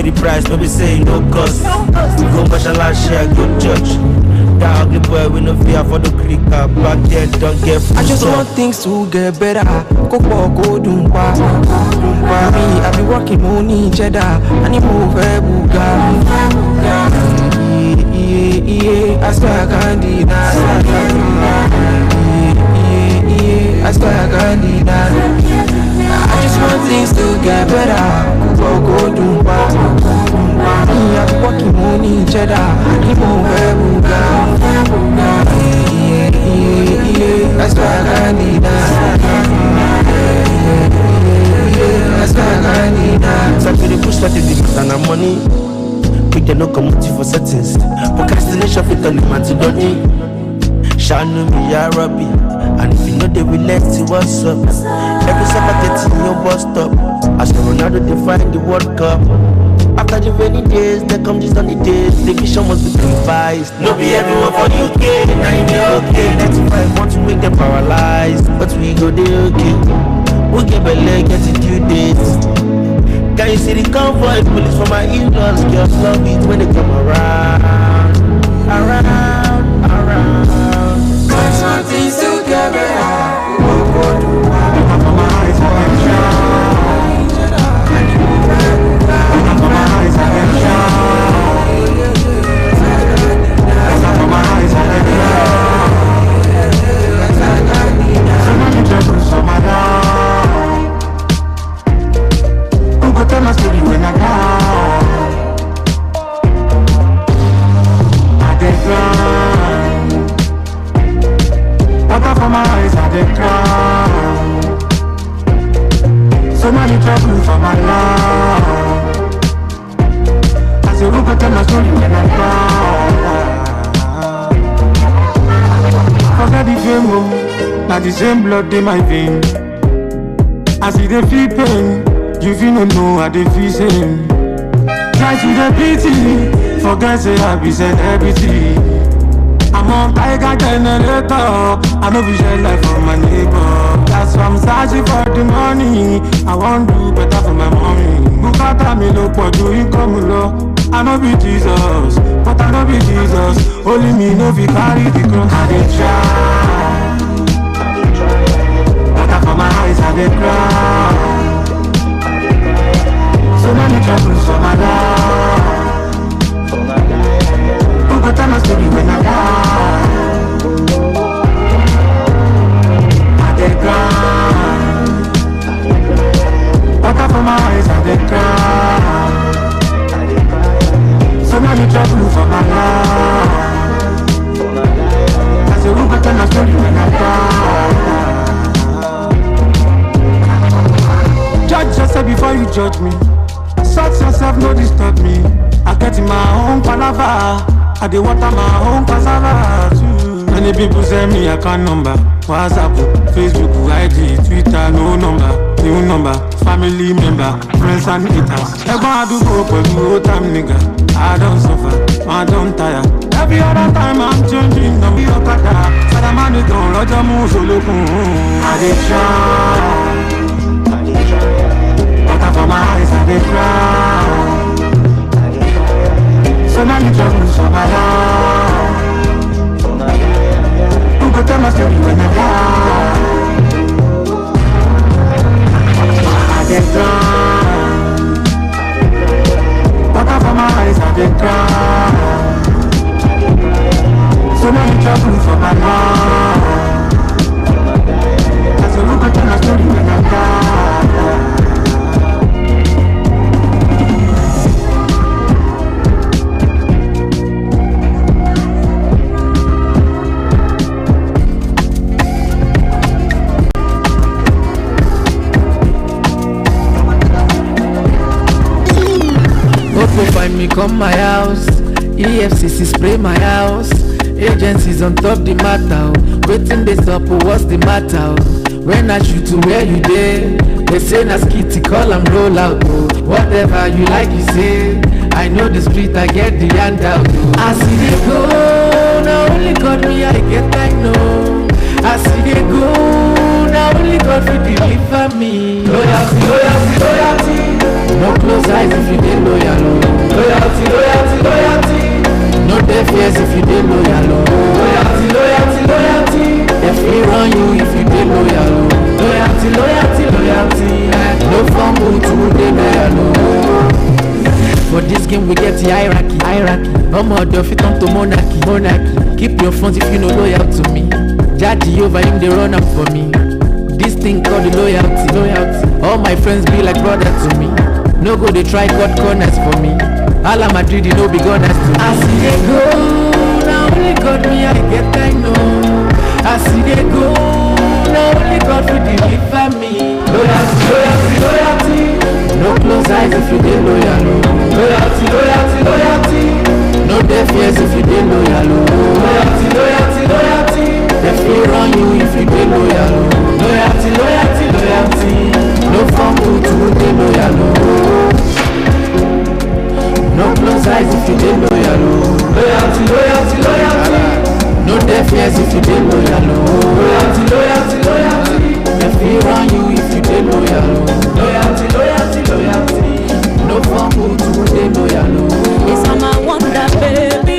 me the price, no be say no cost. We go mashallah, share good judge. That ugly boy, we no fear for the creek. Back there, don't get I just want things to get better. Go dumpa. Me, I be working money cheddar. I need move buga. I swear I can't deny. I swear I can't deny. I just want things to get better. Go dumpa. Me, I be working money cheddar. I need move buga. That's why I need that. That's why I need that. So to push that is and I'm money. We can no community for settings. Procrastination fit on the man to body. Shanu me ya Rabbi. And if you know they will let see what's up. Every Saturday in your bus stop. As Ronaldo define the World Cup. After the rainy days, there come the sunny days. The vision must be revised. No be everyone for UK, now you be okay. 95 want to make them paralyzed, but we go they okay. We get belay, get in due dates. Can you see the convoy? Police for my in-laws, girls love it when they come around. Just want things to get better. Tell my story when I die. I dey cry. Water for my eyes, I dey cry. So many troubles for my life. I say, who go tell my story when I die? Forget the fame, now the same blood in my vein. I see the feel pain. You feel no know I dey feel same. Try to the pity, forget say I be celebrity. I'm on tiger generator, I know we share life for my neighbor. That's why I'm searching for the money. I want do better for my mommy. Bukata me look what do you come low. I know be Jesus, but I know be Jesus. Only me know we carry the cross. I dey try. Water for my eyes, I dey cry. So many troubles for my life. Who go tell my story when I die? I dey cry. Water for my eyes, I dey cry. So many troubles for my life. I say who go tell my story when I die? Judge yourself before you judge me. Sort yourself, no disturb me. I get in my own palava. I dey water my own cassava too. Many people send me account number. WhatsApp, Facebook, IG, Twitter, no number. New number, family member, friends and haters. Ẹ̀gbọ́n àdúgbò pẹ̀lú old time nigga. I don't suffer, I don't tire. Every other time I'm changing, I'm be okada. Sadamani gan lọ́jọ́ mú solókun. I dey try. For my eyes, I dey cry. So many troubles for my life. Who go tell my story when I die? I dey cry. Water for my eyes, I dey cry. So many troubles for my life. I say who go tell my story when I die? Find me come my house, EFCC spray my house. Agencies on top the matter. Waiting this up, what's the matter? When I shoot to where you there, they say na skitty call and roll out. Whatever you like you say, I know the street, I get the handout. I see they go, now only God me I get I know. I see they go, now only God will deliver me. Loyalty, loyalty, loyalty. No close eyes if you dey loyal. game we get the hierarchy. Omo odo fit turn to monarchy. Keep your funds if you no loyal to me. Judge over him, they run up for me. This thing called the loyalty. All my friends be like brother to me. No go they try cut corners for me. All of Madrid, no be gunners to me. I see they go, now only God me I get I know. I see they go, now only God will deliver me. Loyalty. No close eyes if you dey loyal. Loyalty. No deaf ears if you dey loyal. Loyalty. They feel run you if you dey loyal. Loyalty. No fumble to dey loyal. No close eyes if you dey loyal. Loyalty. No deaf ears if you dey loyal. Loyalty. They feel run you if you dey loyal. Loyalty. No fumble to dey loyal. It's on my wonder, baby.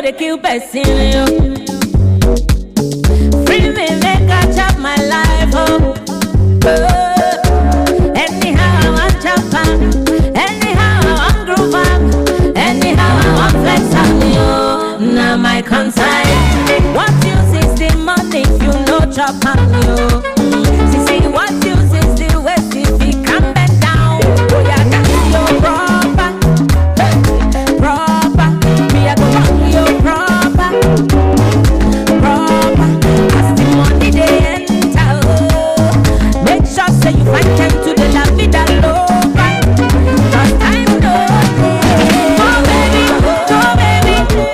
They kill person, yo. Free me, make I chop my life, oh. Anyhow I want chop am, anyhow I want groove am, anyhow I want flex am, yo. Now my concern, what use is the money if you no chop am, yo? See, what use is the waste if you can bend down? Oh yeah, that's your proper. Me I go rock you proper. As the money they enter, oh. Make sure say you find time to the la vida loca. Cause time no day. Go baby. Go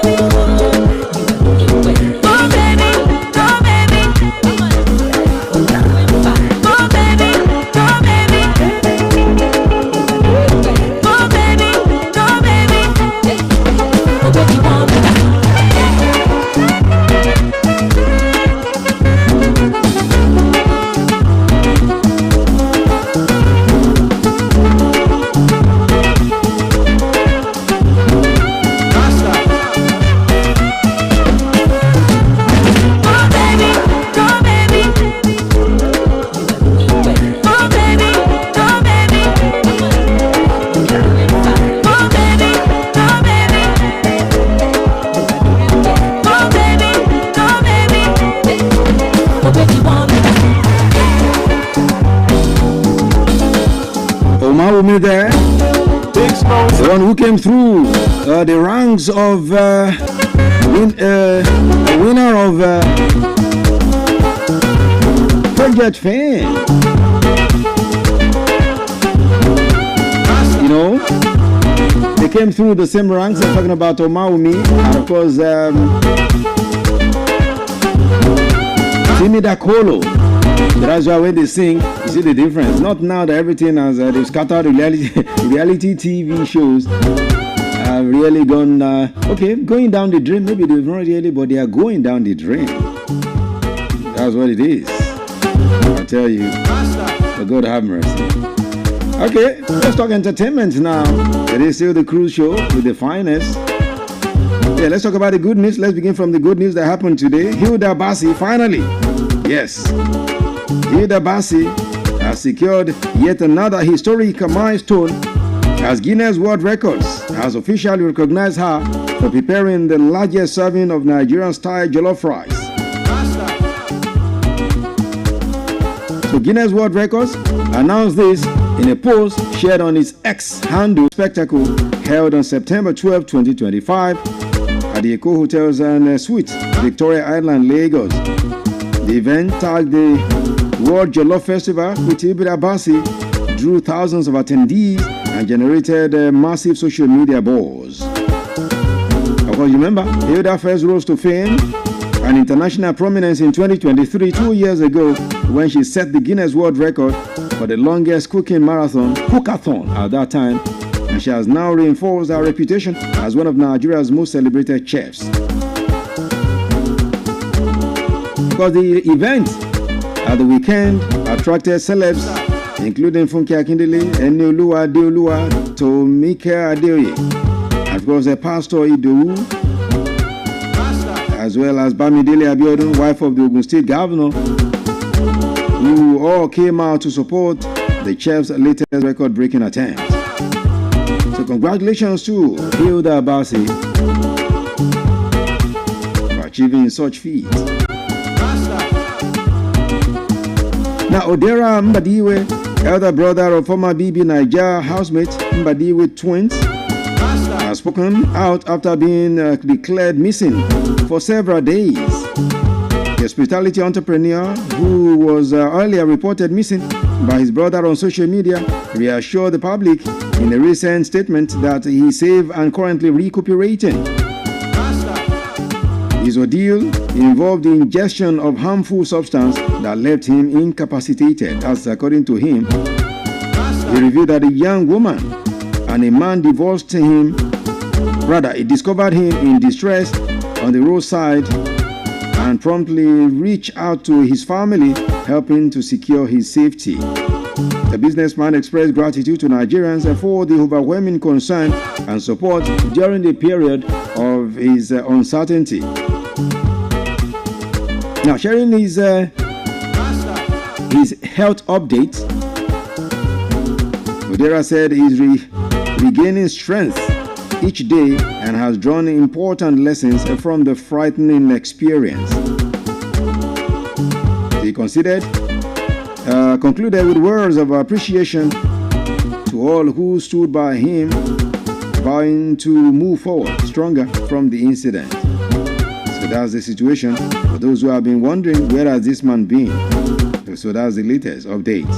Omawumi there, the one who came through the ranks of winner of Project Fame. You know, they came through the same ranks. I'm talking about Omawumi, and of course Timi Dakolo. That's why when they sing, you see the difference. Not now that everything has they've scattered reality TV shows have really gone going down the drain. Maybe they've not really, but they are going down the drain. That's what it is. I tell you, but God have mercy. Okay, let's talk entertainment now. It is still the cruise show with the finest. Yeah, let's talk about the good news. Let's begin from the good news that happened today. Hilda Basi, finally. Yes. Hilda Basi has secured yet another historic milestone as Guinness World Records has officially recognized her for preparing the largest serving of Nigerian-style jollof rice. So Guinness World Records announced this in a post shared on its X handle. Spectacle held on September 12, 2025 at the Eco Hotels and Suites, Victoria Island, Lagos. The event, tagged the World Jollof Festival with Ibra Basi, drew thousands of attendees and generated massive social media buzz. Of course, you remember, Hilda first rose to fame and international prominence in 2023, 2 years ago, when she set the Guinness World Record for the longest cooking marathon, cookathon at that time, and she has now reinforced her reputation as one of Nigeria's most celebrated chefs. Because the event at the weekend attracted celebs including Funke Akindele, Enioluwa Adeoluwa, Tomike Adeoye, and of course the Pastor Idowu, as well as Bamidele Abiodun, wife of the Ogun State Governor, who all came out to support the chef's latest record-breaking attempt. So congratulations to Hilda Basi for achieving such feat. Now, Odera Mbadiwe, elder brother of former BB Niger housemate Mbadiwe twins, has spoken out after being declared missing for several days. The hospitality entrepreneur, who was earlier reported missing by his brother on social media, reassured the public in a recent statement that he is safe and currently recuperating. His ordeal involved the ingestion of harmful substance that left him incapacitated. As according to him, he revealed that a young woman and a man divorced him. Rather, he discovered him in distress on the roadside and promptly reached out to his family, helping to secure his safety. The businessman expressed gratitude to Nigerians for the overwhelming concern and support during the period of his uncertainty. Now, sharing his health update, Odera said he's regaining strength each day and has drawn important lessons from the frightening experience. He concluded with words of appreciation to all who stood by him, vowing to move forward stronger from the incident. So that's the situation. For those who have been wondering, where has this man been? So that's the latest update.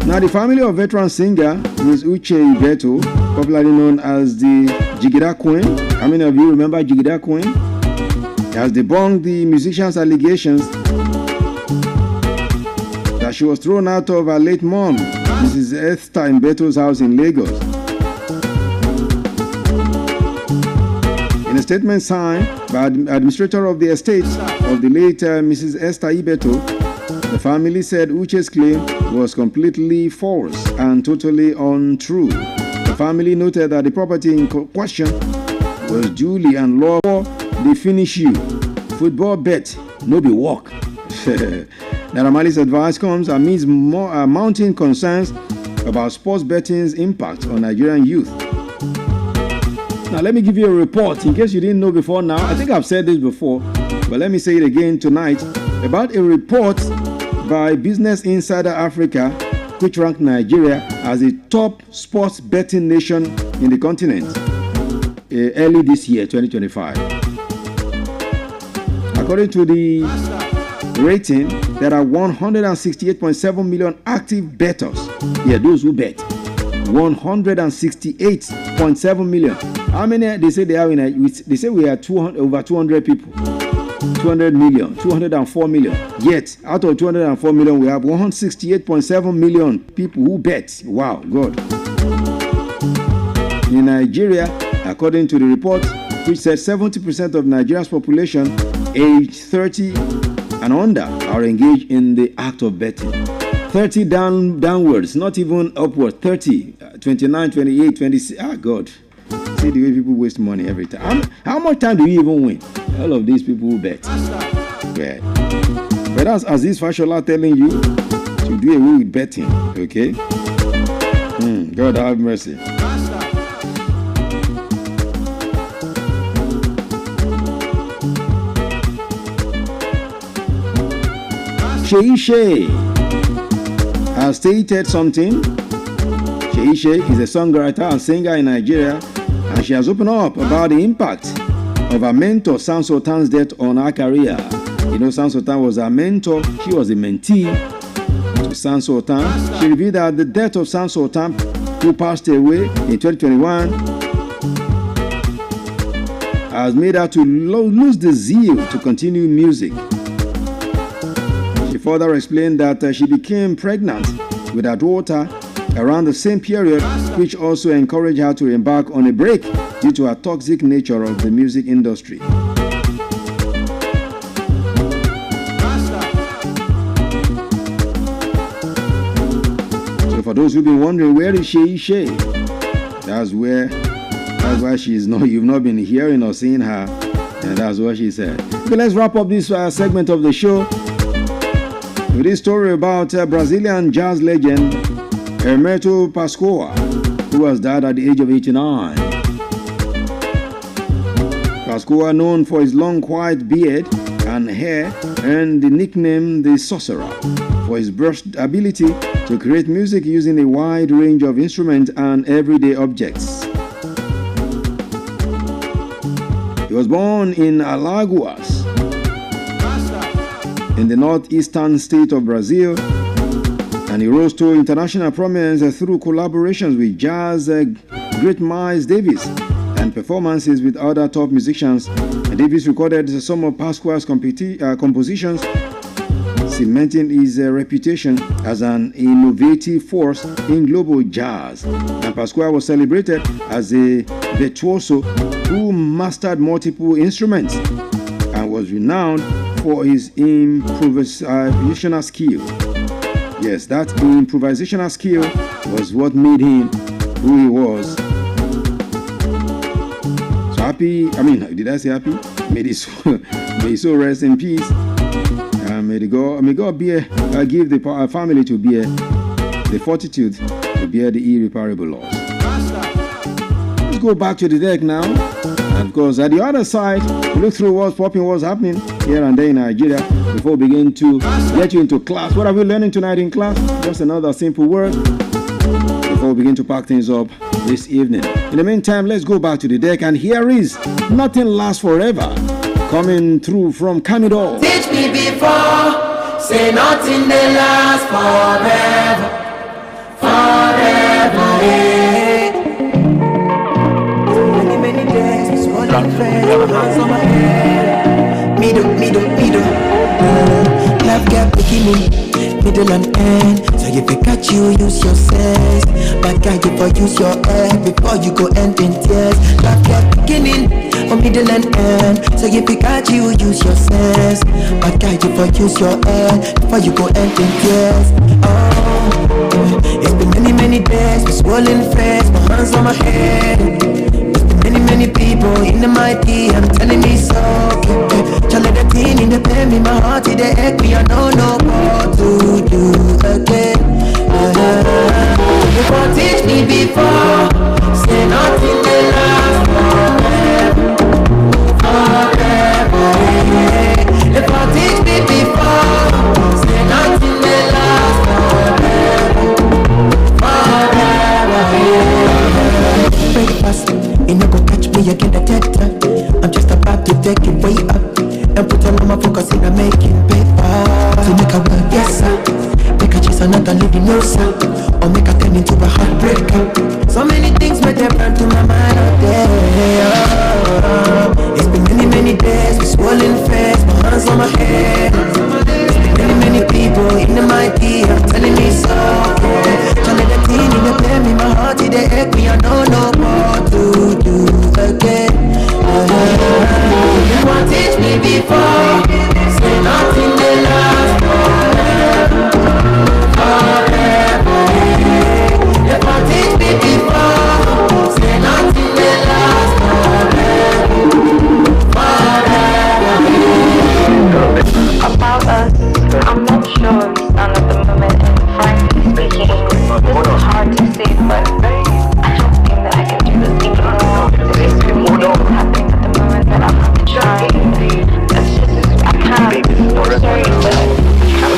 Now, the family of veteran singer Ms. Uche Ibeto, popularly known as the Jigida Queen. How many of you remember Jigida Queen? Has debunked the musician's allegations that she was thrown out of her late mom, Mrs. Esther Ibeto's house in Lagos. In a statement signed by the administrator of the estate of the late Mrs. Esther Ibeto, the family said Uche's claim was completely false and totally untrue. The family noted that the property in question was duly and lawful. They finish you. Football bet, no be walk. Naira Marley's advice comes amidst mounting concerns about sports betting's impact on Nigerian youth. Now, let me give you a report in case you didn't know before now. I think I've said this before, but let me say it again tonight about a report by Business Insider Africa, which ranked Nigeria as a top sports betting nation in the continent early this year, 2025. According to the rating, there are 168.7 million active bettors. Yeah, those who bet. 168.7 million. How many they say they are in? They say we are over 200 people. 200 million, 204 million. Yet, out of 204 million, we have 168.7 million people who bet. Wow, God. In Nigeria, according to the report, which said 70% of Nigeria's population aged 30 and under are engaged in the act of betting. 30 downwards, not even upward. 30, 29, 28, 26. Ah, God. See the way people waste money every time. How much time do you even win? All of these people who bet. Yeah. But that's Aziz Fashola telling you to do away with betting. Okay? God have mercy. Sheishe has stated something. Sheishe is a songwriter and singer in Nigeria, and she has opened up about the impact of her mentor Sound Sultan's death on her career. You know, Sound Sultan was her mentor. She was a mentee to Sound Sultan. She revealed that the death of Sound Sultan, who passed away in 2021, has made her to lose the zeal to continue music. She further explained that she became pregnant with her daughter around the same period, which also encouraged her to embark on a break due to her toxic nature of the music industry. So for those who've been wondering, where is Sheishe? That's why you've not been hearing or seeing her, and that's what she said. Okay, let's wrap up this segment of the show with this story about Brazilian jazz legend Hermeto Pascoal, who has died at the age of 89. Pascoal, known for his long white beard and hair, earned the nickname the Sorcerer for his burst ability to create music using a wide range of instruments and everyday objects. He was born in Alagoas, in the northeastern state of Brazil, and he rose to international prominence through collaborations with jazz great Miles Davis and performances with other top musicians. And Davis recorded some of Pascoal's compositions, cementing his reputation as an innovative force in global jazz. And Pascoal was celebrated as a virtuoso who mastered multiple instruments and was renowned for his improvisational skill. Yes, that improvisational skill was what made him who he was. So happy, did I say happy? May his soul rest in peace. May God give the family to bear the fortitude to bear the irreparable loss. Let's go back to the deck now. And of course, at the other side, we look through what's popping, what's happening here and there in Nigeria before we begin to get you into class. What are we learning tonight in class? Just another simple word before we begin to pack things up this evening. In the meantime, let's go back to the deck, and here is Nothing Lasts Forever, coming through from Camidor. Teach me before, say nothing they last forever, forever, Many days, it's all in vain, hands on my head. Me do. Love gap beginning, middle and end. So if I catch you, use your sense. But guide you for use your head before you go end in tears. Love gap beginning, or middle and end. So if I catch you, use your sense. But guide you for use your head before you go end in tears. Oh, it's been many days with swollen face, my hands on my head. Many people in the mighty, I'm telling me so. Charlie the teen in the pain, me my heart in the egg, me I don't know what to do again. If you teach me before, say nothing will last forever. If you teach me before, say nothing will last forever. Breakfast. You no go catch me again the teta. I'm just about to take it way up and put all my focus in a making paper. To make a world, yes sir. Make a chase another living, no sir. Or make a turn into a heartbreaker. So many things may they burn to my mind out there. It's been many days with swollen face, my hands on my head. It's been many people in the mighty, I'm telling me so. Trying to teen in the pain, me my heart in the egg, me I don't know what to do again. You want teach me before, say nothing will last forever. You want teach me before, say nothing will last forever. About us, I'm not sure, none at the moment, and frankly speaking, this is hard to say, but I don't think that I can do this anymore. There's so many things happening at the moment that I'm not trying. That's just, I can't, I'm sorry, but I can't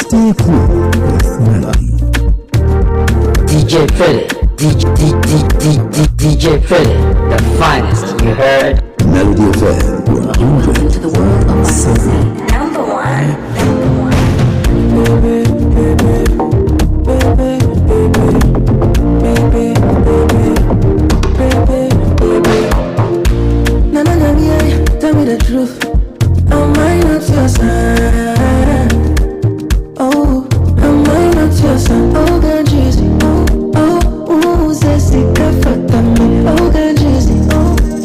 Stay cool with Melody. DJ Philly, DJ Philly, the finest, you heard? Melody FM, 100 to the world of music. Number one. Tell me the truth. Am I not your son? Oh, am I not your son? Oh, God, Jesus. Oh, Zessi, Kafatami. Oh, God, Jesus.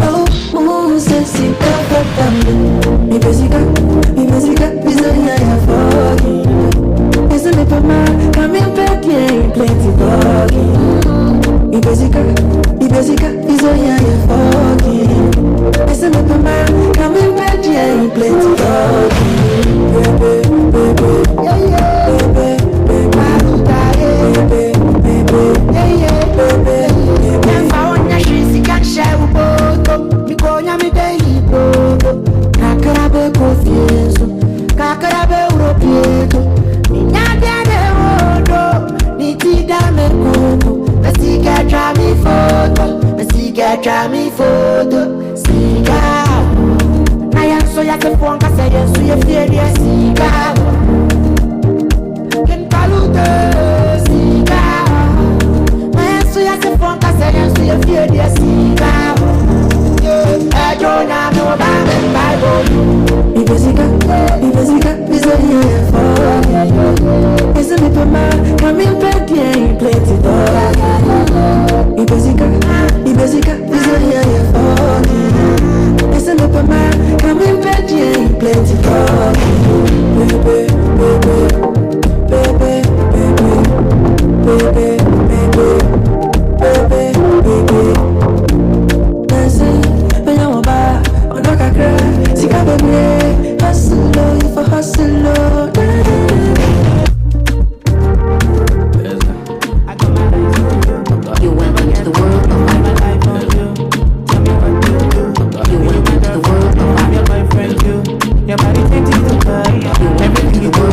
Oh, Zessi, Kafatami. Mi besica, Bizonia, ya foggy. Isn't it for my coming back here? Plenty foggy. Mi besica, Bizonia, ya foggy. Isn't it for my coming back here? Plenty foggy. Try me photo, cigar. I am so ya que ponga serio, so you feel the cigar. Can palute cigar. I am so ya que ponga serio, so you feel the cigar. I don't have no Bible. Mi besica, bizonia for. Isn't it for my coming back here? Plenty dog. Mi besica, bizonia for. Isn't it for my coming back here? Plenty dog. Baby. Dancing, when I'm about, I'm not gonna cry. See, I'm baby, hustle, if I hustle, You went into the world of my life. You went into the world of my your boyfriend, your body takes you to everything you do,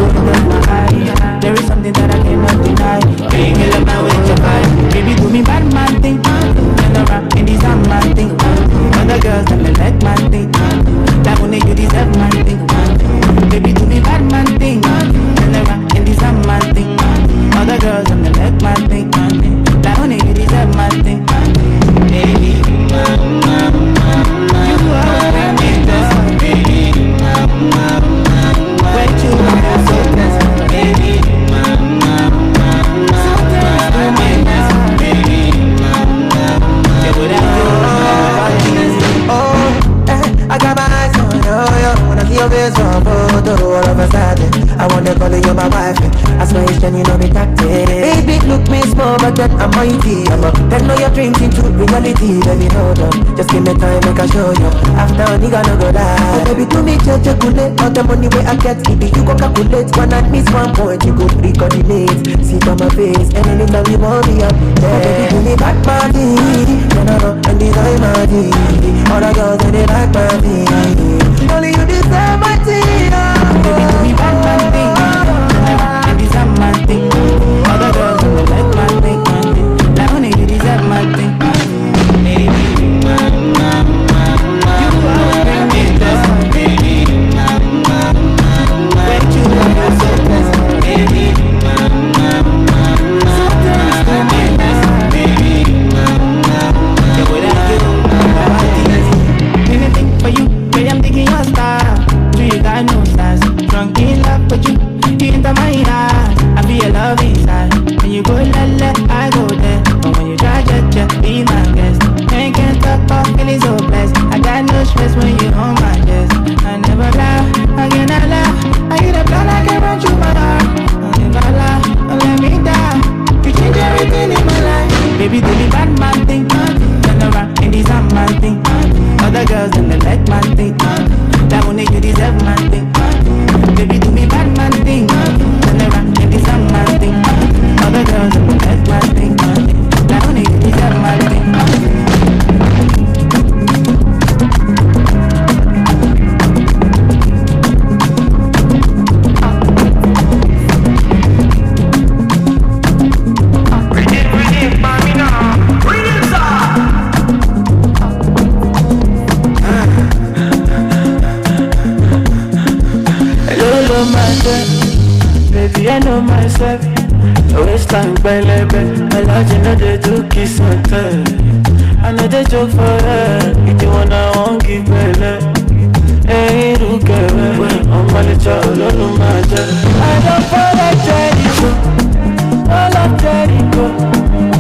there is something that I cannot deny. Baby, love my way to fight. Baby, do me bad man thing. And around in this man thing. Other girls and they like man thing. That only you deserve man thing. Baby, do me bad man thing. And around in this man thing. Other girls and they like man thing. That only you deserve man thing. Baby, you are when it does. Baby, when you are so blessed. Baby, I got my eyes on you. When I see your face on photo, all of a sudden I wanna call you my wife. I swear it's you know me tactic. Baby, look me small, but then I'm mighty. Then know your dreams into reality. Baby, hold on, just give me time, make I show you. After a nigga no go die. Oh, baby, do me calculate all the money where I get. If you go calculate, when I miss 1 point, you go recoordinate. See on my face, and anytime you want me up there. Oh, baby, do me back party. No, and design my tea. All the girls in the back party. Only you deserve my tea. Baby, do me bad man thing. And deserve my thing. Other girls in the like my thing. Like only you deserve my thing. Baby, you are when it does. Baby, when you are so blessed. Baby, sometimes to me best. Baby, the way that you anything for you, baby, I'm thinking matter. Baby, I know myself. Waste time, baby. I like you know they do kiss and tell. I know they joke for her. If you wanna, won't give belly. Hey, look at me. I'm a little alone, matter. I don't fall like Jericho. All of Jericho.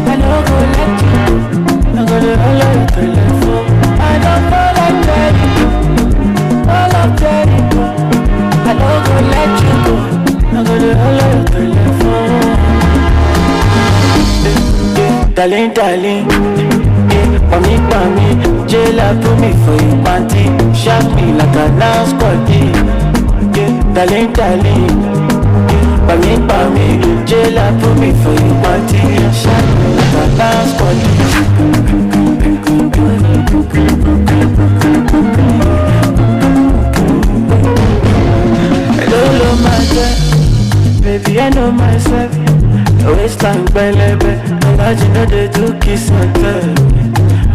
I don't go let you go. I'm gonna allow you to let go. I don't fall like Jericho. All of Jericho. I don't go let you go. I'm gonna allow you to let go. Darling, darling, for me, jail put me for your panty, shock me like a nice body. Darling, darling, for me, jail put me for your panty, shock me like a nice body. Hello, my girl, baby, I know myself. Waste time, baby. I like you know they do kiss and tell.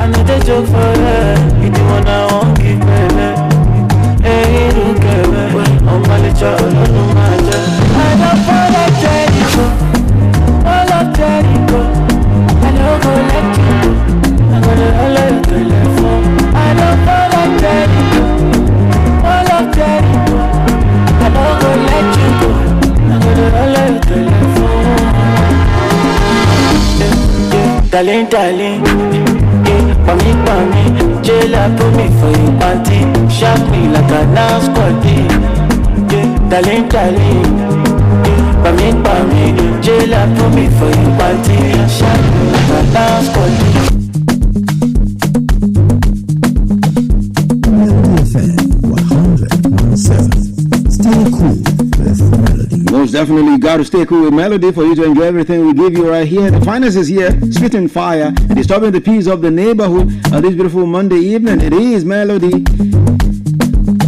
I know they joke for her. If you wanna, won't give belly. Hey, look at me. I'm a little alone, matter. I don't fall like Jericho. All of Jericho. I don't go let you go. I'm gonna allow you to let go. I don't fall like Jericho. All of Jericho. I don't go let you go. I'm gonna allow you to let go. Darling, darling, for me, jail put me for your panty, shock me like a nice body. Darling, darling, for me, jail put me for your panty, shock me like a nice body. Stay cool with Melody. Most definitely got to stay cool with Melody for you to enjoy everything we give you right here. The finest is here, spitting fire, and disturbing the peace of the neighborhood on this beautiful Monday evening. It is Melody.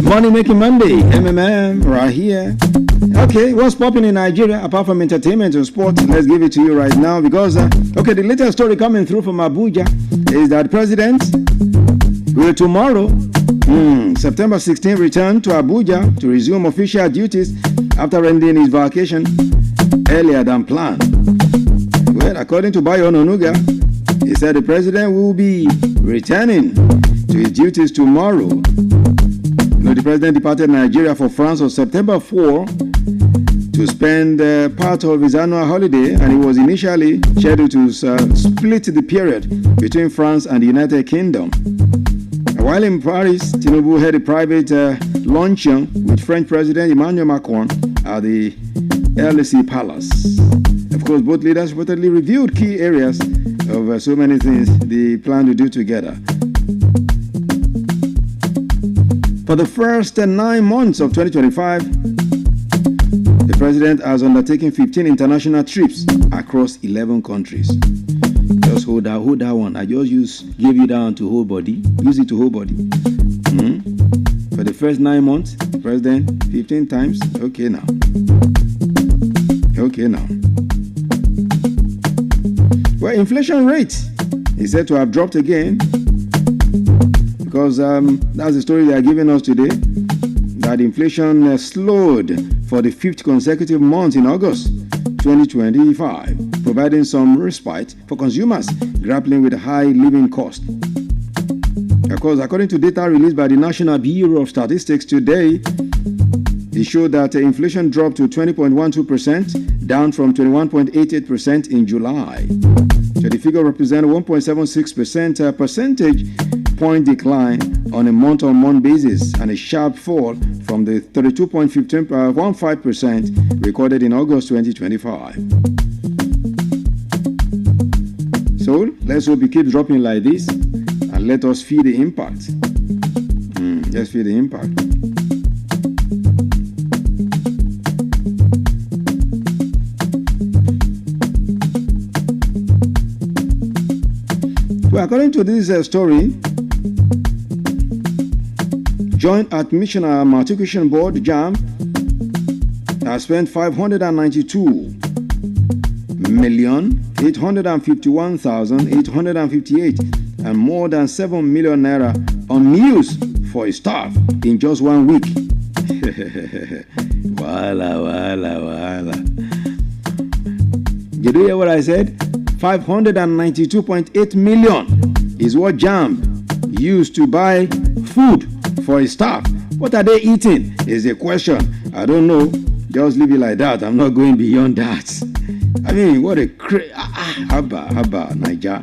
Money Making Monday, MMM, right here. Okay, what's popping in Nigeria apart from entertainment and sports? Let's give it to you right now because, the latest story coming through from Abuja is that President will tomorrow, September 16, return to Abuja to resume official duties after ending his vacation earlier than planned. Well, according to Bayo Ononuga, he said the president will be returning to his duties tomorrow. The president departed Nigeria for France on September 4 to spend part of his annual holiday, and he was initially scheduled to split the period between France and the United Kingdom. While in Paris, Tinubu had a private luncheon with French President Emmanuel Macron at the LSE Palace. Of course, both leaders reportedly reviewed key areas of so many things they plan to do together. For the first 9 months of 2025, the president has undertaken 15 international trips across 11 countries. Just hold that one. I just gave you down to whole body. Use it to whole body. For the first 9 months, the president 15 times. Okay now. Well, inflation rate is said to have dropped again because that's the story they are giving us today. That inflation slowed for the 5th consecutive month in August 2025, providing some respite for consumers grappling with high living costs. Of course, according to data released by the National Bureau of Statistics today, it showed that inflation dropped to 20.12%, down from 21.88% in July. So the figure represents 1.76% percentage point decline on a month-on-month basis and a sharp fall from the 32.15% recorded in August 2025. So let's hope it keeps dropping like this and let us feel the impact. Let's feel the impact. Well, according to this story, Joint Admission and Matriculation Board (JAMB) has spent 592,851,858 and more than 7 million naira on meals for its staff in just 1 week. Wahala. Did you hear what I said? 592.8 million is what JAMB used to buy food for his staff. What are they eating is a question. I don't know. Just leave it like that. I'm not going beyond that. I mean, what a Haba, Niger.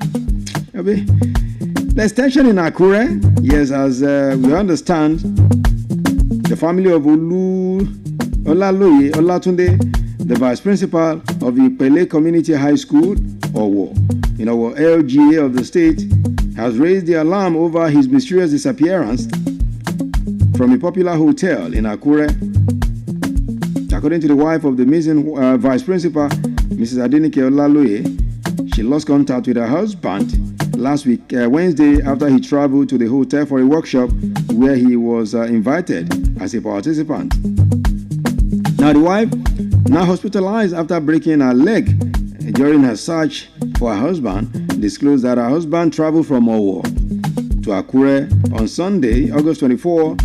There's tension in Akure. Yes, as we understand, the family of Olatunde, the vice principal of the Pele Community High School, or LGA of the state, has raised the alarm over his mysterious disappearance from a popular hotel in Akure. According to the wife of the missing vice principal, Mrs. Adenike Olaloye, she lost contact with her husband last week, Wednesday, after he traveled to the hotel for a workshop where he was invited as a participant. Now, the wife, now hospitalized after breaking her leg during her search for her husband, disclosed that her husband traveled from Owo to Akure on Sunday, August 24,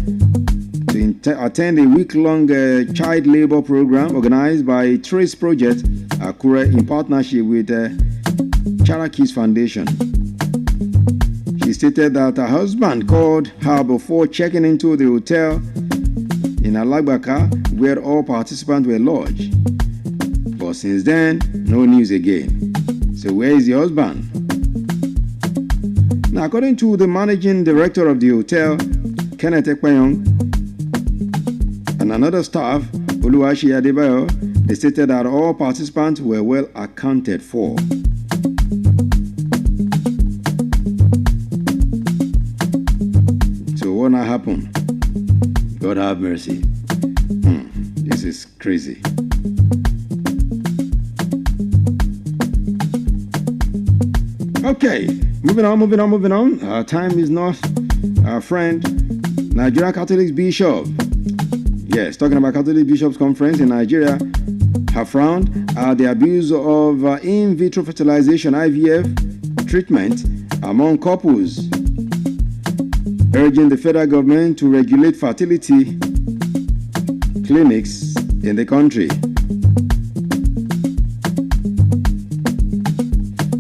to attend a week-long child labor program organized by Trace Project Akure in partnership with Charakis Foundation. She stated that her husband called her before checking into the hotel in Alagbaka, where all participants were lodged. But since then, no news again. So where is the husband? Now, according to the managing director of the hotel, Kenneth Ekpayong, and another staff, Oluwashi Adebayo, they stated that all participants were well accounted for. So what now happened? God have mercy. This is crazy. Okay, moving on. Our time is not our friend. Nigeria Catholic Bishop. Yes, talking about Catholic Bishops Conference in Nigeria have frowned at the abuse of in vitro fertilization (IVF) treatment among couples, urging the federal government to regulate fertility clinics in the country.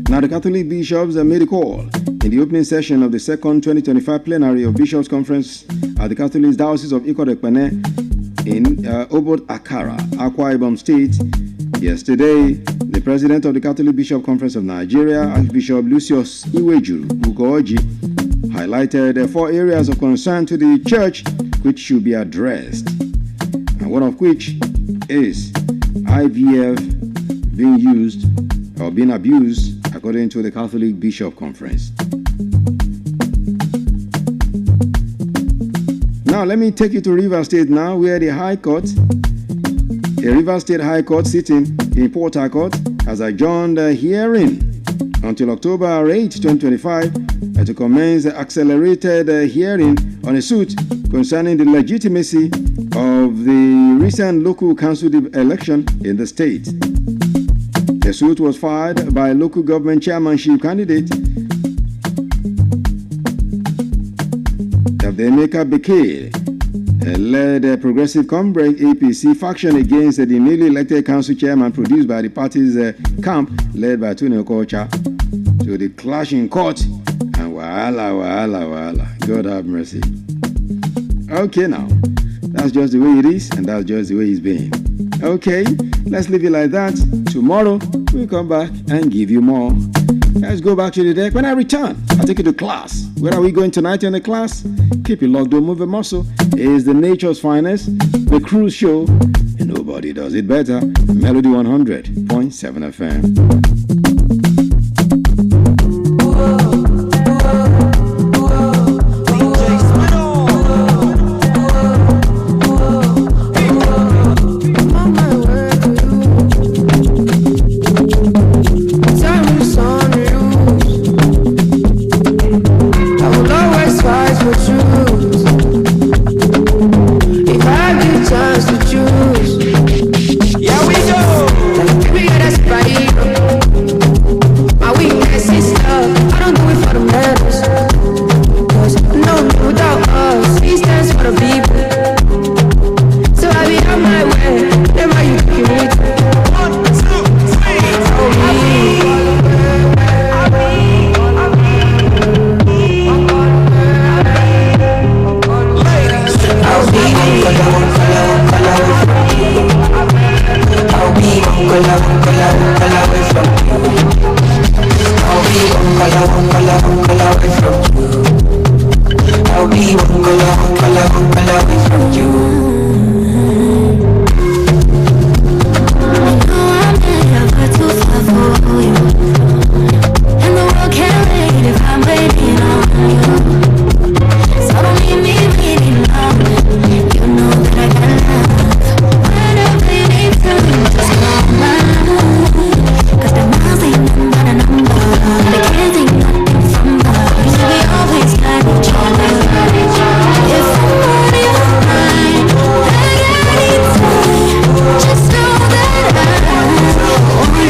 Now, the Catholic bishops made a call in the opening session of the second 2025 plenary of Bishops' Conference at the Catholic Diocese of Ikot-Ekpene in Obod Akara, Akwa Ibom State. Yesterday, the president of the Catholic Bishop Conference of Nigeria, Archbishop Lucius Iweju Ugoji, highlighted 4 areas of concern to the church which should be addressed, and one of which is IVF being used or being abused, according to the Catholic Bishop Conference. Now, let me take you to Rivers State now, where the High Court, a Rivers State High Court sitting in Port Harcourt, has adjourned the hearing until October 8, 2025, to commence the accelerated hearing on a suit concerning the legitimacy of the recent local council election in the state. The suit was filed by local government chairmanship candidate Emeka Bekele, led a Progressive Comrade APC faction against the newly elected council chairman produced by the party's camp led by Tony Okocha. So the clash in court and wahala. God have mercy. Okay, now that's just the way it is, and that's just the way it's been. Okay, let's leave it like that. Tomorrow we'll come back and give you more. Let's go back to the deck. When I return, I'll take you to class. Where are we going tonight in the class? Keep it locked, don't move a muscle. It is the nature's finest, the cruise show, and nobody does it better. Melody 100.7 FM. Yeah, we go. Like, that's right. away from you. I'll be one color away from you. I'll be one color away from you. Too far for you, and the world can't wait if I'm waiting on you. So don't leave me waiting long. You know that I got love. Whatever you need to do, just call mine. 'Cause the miles ain't nothing but a number. The kids ain't nothing from us. So we always got each other. If I'm on your mind, I got it too. Just know that I won't go away.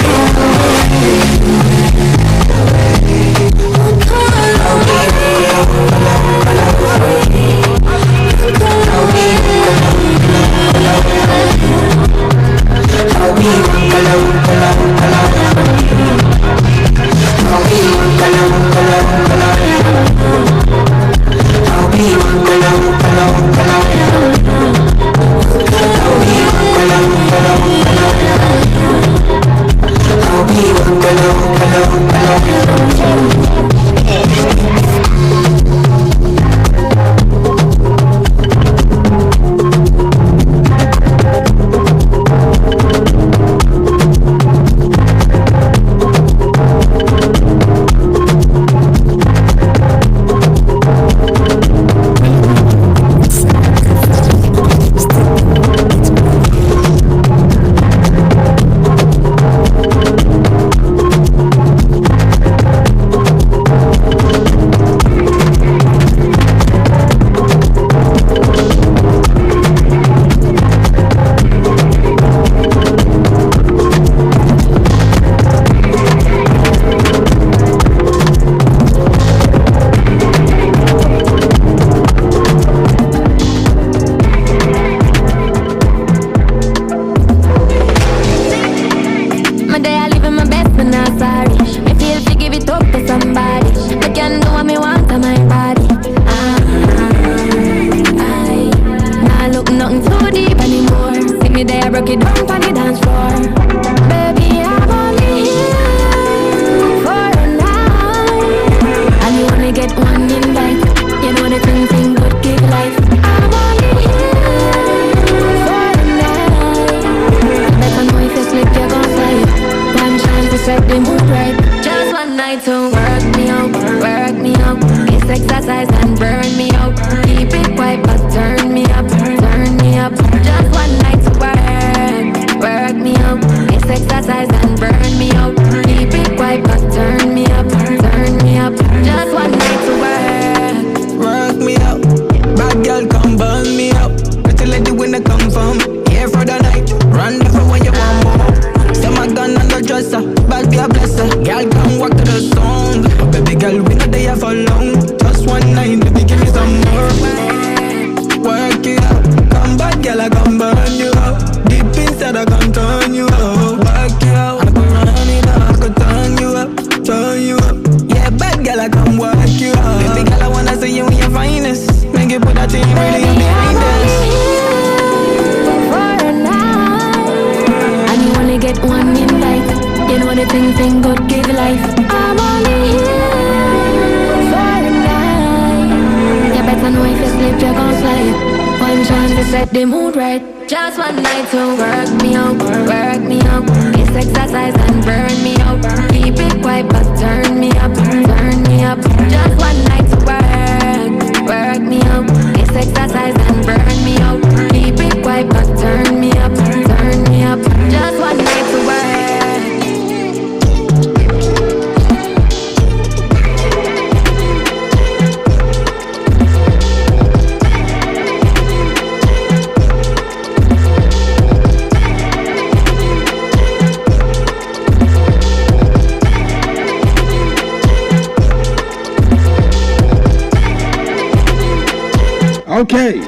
Okay,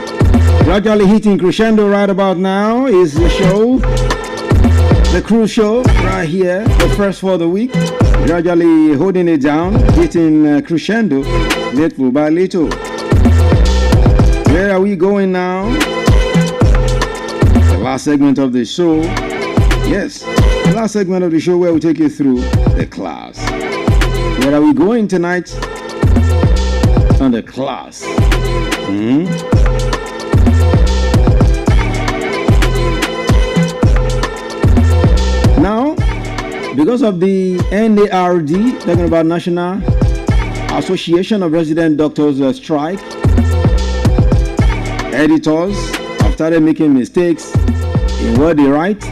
gradually hitting crescendo right about now is the show, the cruise show right here, the first for the week. Gradually holding it down, hitting crescendo, little by little. Where are we going now? The last segment of the show. Yes, the last segment of the show where we take you through the class. Where are we going tonight? On the class. Now, because of the NARD, talking about National Association of Resident Doctors strike, editors have started making mistakes in what they write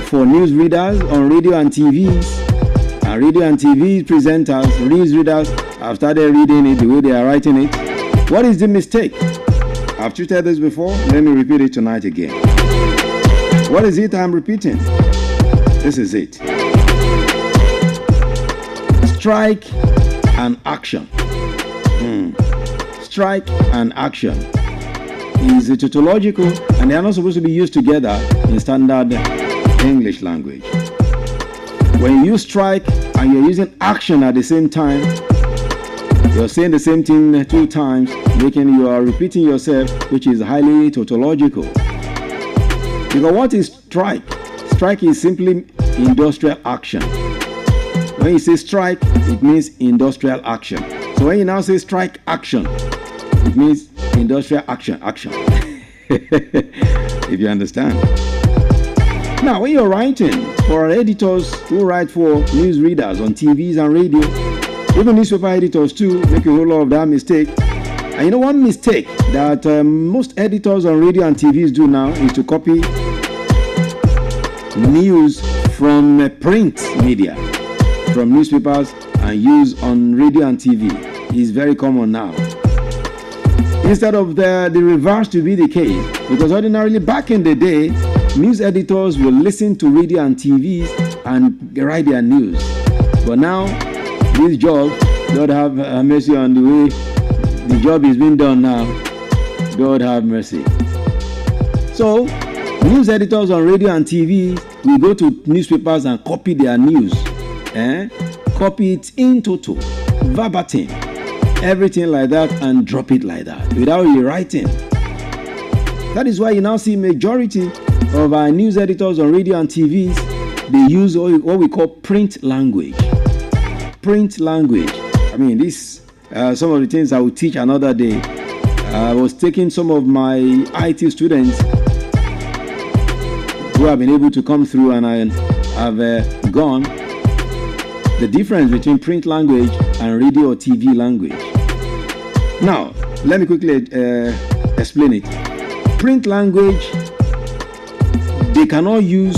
for news readers on radio and TVs. And radio and TV presenters, news readers have started reading it the way they are writing it. What is the mistake? I've treated this before. Let me repeat it tonight again. What is it I'm repeating? This is it. Strike and action. Strike and action is a tautological, and they are not supposed to be used together in standard English language. When you use strike and you're using action at the same time, you're saying the same thing two times, making you are repeating yourself, which is highly tautological. Because what is strike? Strike is simply industrial action. When you say strike, it means industrial action. So when you now say strike action, it means industrial action. If you understand. Now, when you're writing for editors who write for news readers on TVs and radio, even newspaper editors too make a whole lot of that mistake. And you know, one mistake that most editors on radio and TVs do now is to copy news from print media, from newspapers, and use on radio and TV. It's very common now. Instead of the reverse to be the case, because ordinarily back in the day, news editors will listen to radio and TVs and write their news. But now, this job, God have mercy on the way the job is being done now. God have mercy. So, news editors on radio and TV will go to newspapers and copy their news. Copy it in total, verbatim, everything like that, and drop it like that, without rewriting. That is why you now see majority of our news editors on radio and TVs, they use what we call print language. Print language. I mean, this some of the things I will teach another day. I was taking some of my IT students who have been able to come through, and I have gone the difference between print language and radio or TV language. Now, let me quickly explain it. Print language, they cannot use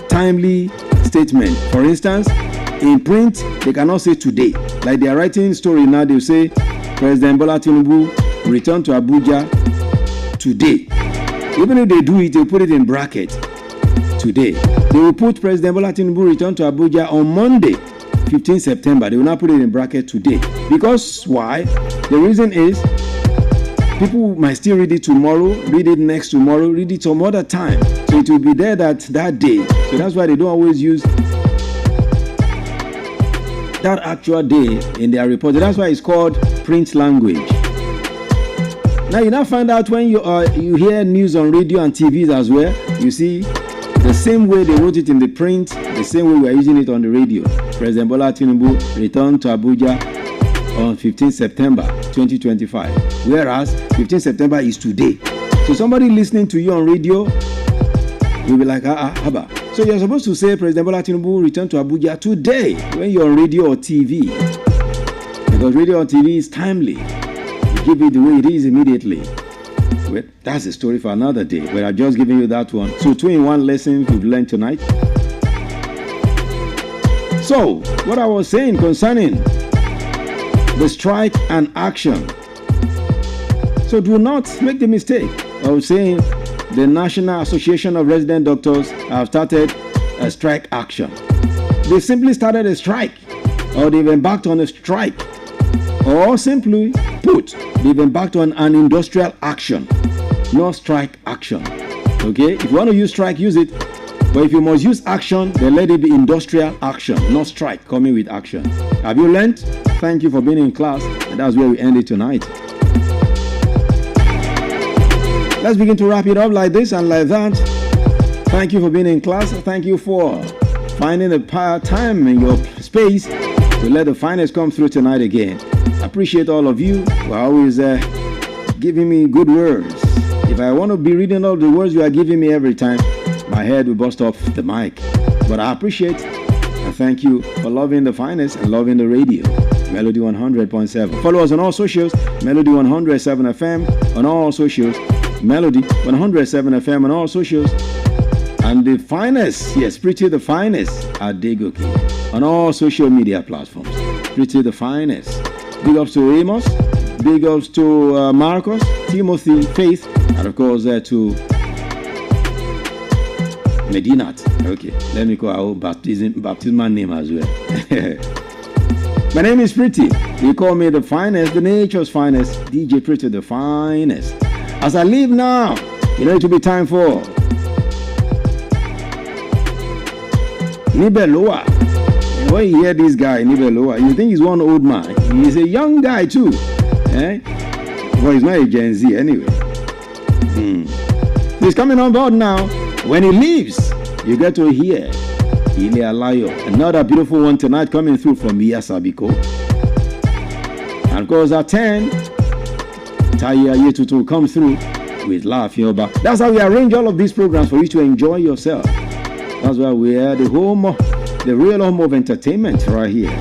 timely statement. For instance, in print, they cannot say today. Like they are writing story now, they say President Bola Tinubu returned to Abuja today. Even if they do it, they put it in bracket. Today. They will put President Bola Tinubu returned to Abuja on Monday, 15 September. They will not put it in bracket today. Because why? The reason is people might still read it tomorrow, read it next tomorrow, read it some other time. So it will be there that day. So that's why they don't always use that actual day in their report. That's why it's called print language. Now you now find out when you hear news on radio and TVs as well, you see the same way they wrote it in the print, the same way we are using it on the radio. President Bola Tinubu returned to Abuja on 15 September 2025, whereas 15 September is today. So somebody listening to you on radio will be like, haba. So you're supposed to say President Bola Tinubu returned to Abuja today when you're on radio or TV, because radio or TV is timely. You give it the way it is immediately. Well, that's a story for another day, but I've just given you that one. So 2-in-1 lesson we've learned tonight. So what I was saying concerning the strike and action. So do not make the mistake of saying the National Association of Resident Doctors have started a strike action. They simply started a strike, or they've embarked on a strike, or simply put, they've embarked on an industrial action, not strike action. Okay, if you want to use strike, use it, but if you must use action, then let it be industrial action, not strike coming with action. Have you learned? Thank you for being in class, and that's where we end it tonight. Let's begin to wrap it up like this and like that. Thank you for being in class. Thank you for finding the time in your space to let the finest come through tonight again. I appreciate all of you who are always giving me good words. If I want to be reading all the words you are giving me every time, my head will bust off the mic. But I appreciate and thank you for loving the finest and loving the radio. Melody 100.7. Follow us on all socials. Melody 107 FM on all socials. Melody 107 FM on all socials. And the finest, yes, Pretty the Finest at Degoki on all social media platforms. Pretty the Finest. Big ups to Amos. Big ups to Marcus, Timothy, Faith, and of course to Medinat. Okay, let me call our baptismal name as well. My name is Pretty. You call me the finest, the nature's finest, DJ Pretty the Finest. As I leave now, you know it will be time for Nibeloa. When you hear this guy, Nibeloa, you think he's one old man. He's a young guy too. Well, he's not a Gen Z anyway. He's coming on board now. When he leaves, you get to hear Ile Alayo, another beautiful one tonight coming through from Iya Sabiko. And of course at 10, Taya Yetutu will come through with Laugh Yoba. That's how we arrange all of these programs for you to enjoy yourself. That's why we are the real home of entertainment right here.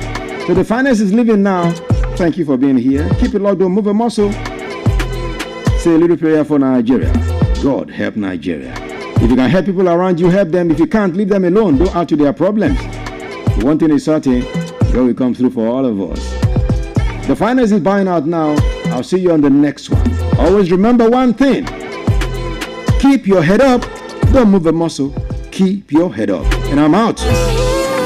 So the finest is living now. Thank you for being here. Keep it locked on, move a muscle. Say a little prayer for Nigeria. God help Nigeria. If you can help people around you, help them. If you can't, leave them alone. Don't add to their problems. One thing is certain, God will come through for all of us. The finest is buying out now. I'll see you on the next one. Always remember one thing. Keep your head up. Don't move a muscle. Keep your head up. And I'm out.